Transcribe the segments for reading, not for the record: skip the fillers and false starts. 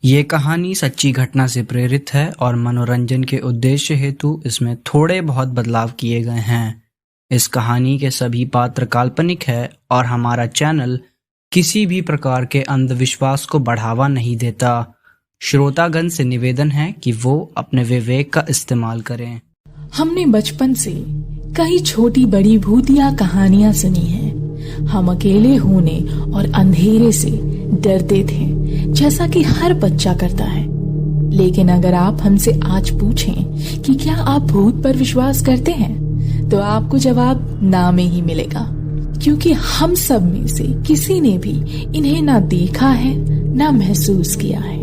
ये कहानी सच्ची घटना से प्रेरित है और मनोरंजन के उद्देश्य हेतु इसमें थोड़े बहुत बदलाव किए गए हैं। इस कहानी के सभी पात्र काल्पनिक है और हमारा चैनल किसी भी प्रकार के अंधविश्वास को बढ़ावा नहीं देता। श्रोतागण से निवेदन है कि वो अपने विवेक का इस्तेमाल करें। हमने बचपन से कई छोटी बड़ी भूतिया कहानियां सुनी हैं। हम अकेले होने और अंधेरे से डरते थे, जैसा कि हर बच्चा करता है। लेकिन अगर आप हमसे आज पूछें कि क्या आप भूत पर विश्वास करते हैं, तो आपको जवाब ना में ही मिलेगा, क्योंकि हम सब में से किसी ने भी इन्हें ना देखा है ना महसूस किया है।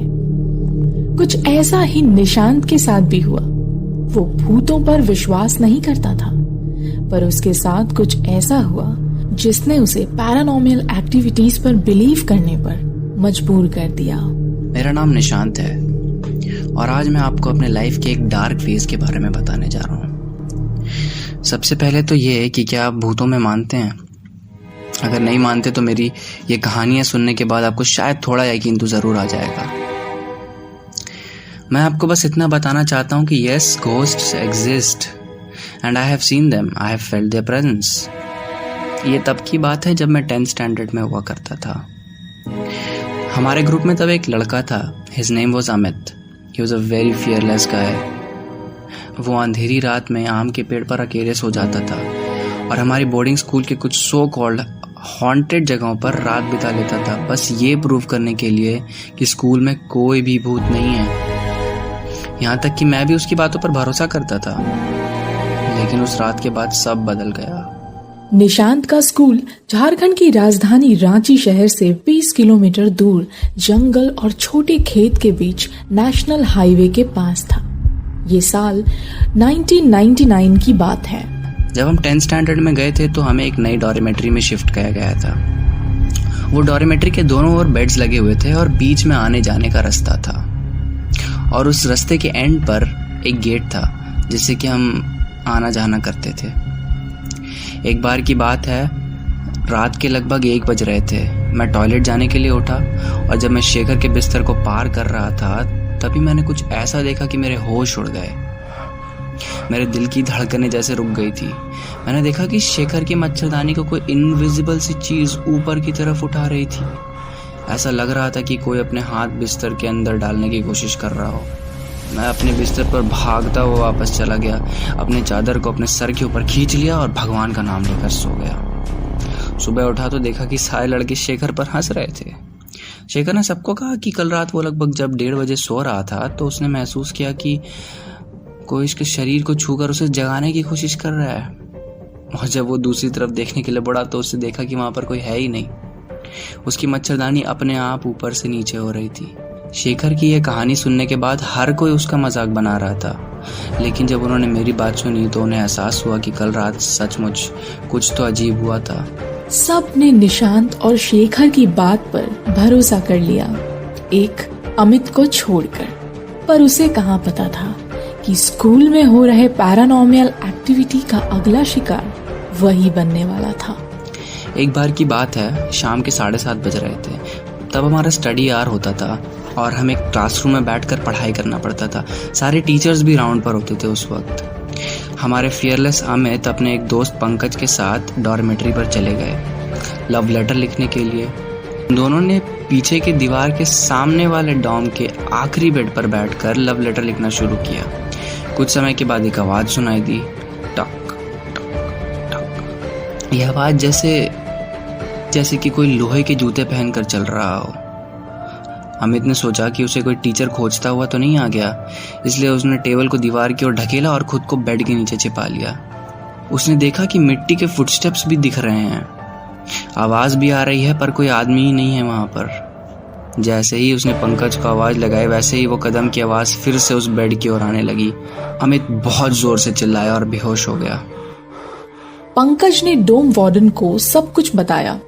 कुछ ऐसा ही निशांत के साथ भी हुआ। वो भूतों पर विश्वास नहीं करता था, पर उसके साथ कुछ ऐसा हुआ जिसने उसे पैरानॉर्मल एक्टिविटीज पर बिलीव करने पर मजबूर कर दिया। मेरा नाम निशांत है और आज मैं आपको अपने लाइफ के एक डार्क फेज के बारे में बताने जा रहा हूँ। सबसे पहले तो ये है कि क्या आप भूतों में मानते हैं? अगर नहीं मानते तो मेरी ये कहानियां सुनने के बाद आपको शायद थोड़ा यकीन तो जरूर आ जाएगा। मैं आपको बस इतना बताना चाहता हूँ कि yes, ghosts exist and I have seen them, I have felt there presence. ये तब की बात है जब मैं 10th स्टैंडर्ड में हुआ करता था। हमारे ग्रुप में तब एक लड़का था, his name was Amit. He was a very fearless guy. वो अंधेरी रात में आम के पेड़ पर अकेले सो जाता था और हमारी बोर्डिंग स्कूल के कुछ सो कॉल्ड हॉन्टेड जगहों पर रात बिता लेता था, बस ये प्रूव करने के लिए कि स्कूल में कोई भी भूत नहीं है। यहाँ तक कि मैं भी उसकी बातों पर भरोसा करता था। लेकिन उस रात के बाद सब बदल गया। निशांत का स्कूल झारखंड की राजधानी रांची शहर से 20 किलोमीटर दूर जंगल और छोटे खेत के बीच नेशनल हाईवे के पास था। ये साल 1999 की बात है। जब हम 10th स्टैंडर्ड में गए थे तो हमें एक नई डॉर्मेट्री में शिफ्ट किया गया था। वो डॉर्मेट्री के दोनों ओर बेड्स लगे हुए थे और बीच में आने जाने का रास्ता था, और उस रास्ते के एंड पर एक गेट था जिससे कि हम आना जाना करते थे। एक बार की बात है, रात के लगभग 1 बज रहे थे। मैं टॉयलेट जाने के लिए उठा और जब मैं शेखर के बिस्तर को पार कर रहा था तभी मैंने कुछ ऐसा देखा कि मेरे होश उड़ गए। मेरे दिल की धड़कनें जैसे रुक गई थी। मैंने देखा कि शेखर की मच्छरदानी को कोई इनविजिबल सी चीज ऊपर की तरफ उठा रही थी। ऐसा लग रहा था कि कोई अपने हाथ बिस्तर के अंदर डालने की कोशिश कर रहा हो। मैं अपने बिस्तर पर भागता हुआ वापस चला गया, अपने चादर को अपने सर के ऊपर खींच लिया और भगवान का नाम लेकर सो गया। सुबह उठा तो देखा कि सारे लड़के शेखर पर हंस रहे थे। शेखर ने सबको कहा कि कल रात वो लगभग जब 1:30 बजे सो रहा था तो उसने महसूस किया कि कोई इसके शरीर को छूकर उसे जगाने की कोशिश कर रहा है। और जब वो दूसरी तरफ देखने के लिए बढ़ा तो उसने देखा कि वहां पर कोई है ही नहीं। उसकी मच्छरदानी अपने आप ऊपर से नीचे हो रही थी। शेखर की यह कहानी सुनने के बाद हर कोई उसका मजाक बना रहा था, लेकिन जब उन्होंने मेरी बात सुनी तो उन्हें एहसास हुआ कि कल रात सचमुच कुछ तो अजीब हुआ था। सब ने निशांत और शेखर की बात पर भरोसा कर लिया, एक अमित को छोड़कर। पर उसे कहाँ पता था कि स्कूल में हो रहे पैरानॉर्मल एक्टिविटी का अगला शिकार वही बनने वाला था। एक बार की बात है, शाम के 7:30 बज रहे थे। तब हमारा स्टडी आवर होता था और हमें क्लासरूम में बैठकर पढ़ाई करना पड़ता था। सारे टीचर्स भी राउंड पर होते थे उस वक्त। हमारे फियरलेस अमित अपने एक दोस्त पंकज के साथ डॉर्मेट्री पर चले गए लव लेटर लिखने के लिए। दोनों ने पीछे की दीवार के सामने वाले डॉर्म के आखिरी बेड पर बैठकर लव लेटर लिखना शुरू किया। कुछ समय के बाद एक आवाज सुनाई दी, टक टक टक। यह आवाज जैसे कि कोई लोहे के जूते पहनकर चल रहा हो। अमित ने सोचा कि उसे कोई टीचर खोजता हुआ तो नहीं आ गया, इसलिए उसने टेबल को दीवार की ओर ढकेला और खुद को बेड के नीचे छिपा लिया। उसने देखा कि मिट्टी के फुटस्टेप्स भी दिख रहे हैं, आवाज भी आ रही है, पर कोई आदमी ही नहीं है वहां पर। जैसे ही उसने पंकज को आवाज लगाई वैसे ही वो कदम की आवाज फिर से उस बेड की ओर आने लगी। अमित बहुत जोर से चिल्लाया और बेहोश हो गया। पंकज ने डोम वार्डन को सब कुछ बताया।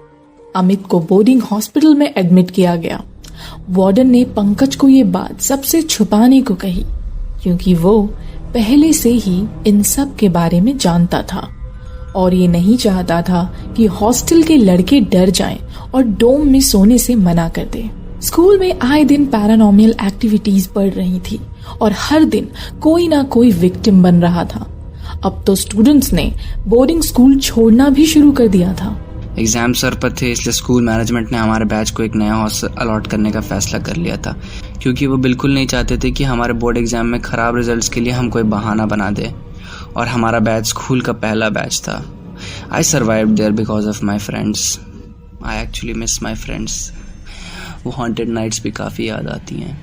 अमित को बोर्डिंग हॉस्पिटल में एडमिट किया गया। वार्डन ने पंकज को ये बात सबसे छुपाने को कही, क्योंकि वो पहले से ही इन सब के बारे में जानता था और ये नहीं चाहता था कि हॉस्टल के लड़के डर जाएं और डोम में सोने से मना कर दे। स्कूल में आए दिन पैरानॉर्मल एक्टिविटीज बढ़ रही थी और हर दिन कोई ना कोई विक्टिम बन रहा था। अब तो स्टूडेंट्स ने बोर्डिंग स्कूल छोड़ना भी शुरू कर दिया था। एग्जाम सर पर थे, इसलिए स्कूल मैनेजमेंट ने हमारे बैच को एक नया हॉस्टल अलॉट करने का फैसला कर लिया था, क्योंकि वो बिल्कुल नहीं चाहते थे कि हमारे बोर्ड एग्जाम में खराब रिजल्ट्स के लिए हम कोई बहाना बना दे। और हमारा बैच स्कूल का पहला बैच था। I survived there because of my friends. I actually miss my friends. वो हॉन्टेड नाइट्स भी काफ़ी याद आती हैं।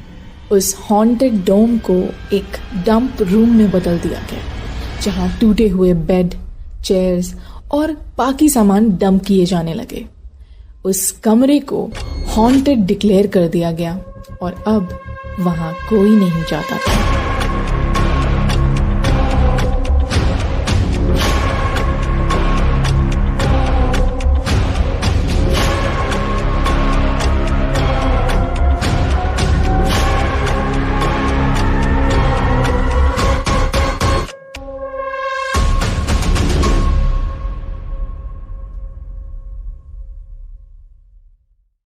उस हॉन्टेड डोम को एक डंप रूम में बदल दिया गया, जहां टूटे हुए बेड, चेयर्स और बाकी सामान डंप किए जाने लगे। उस कमरे को हॉन्टेड डिक्लेयर कर दिया गया और अब वहां कोई नहीं जाता था।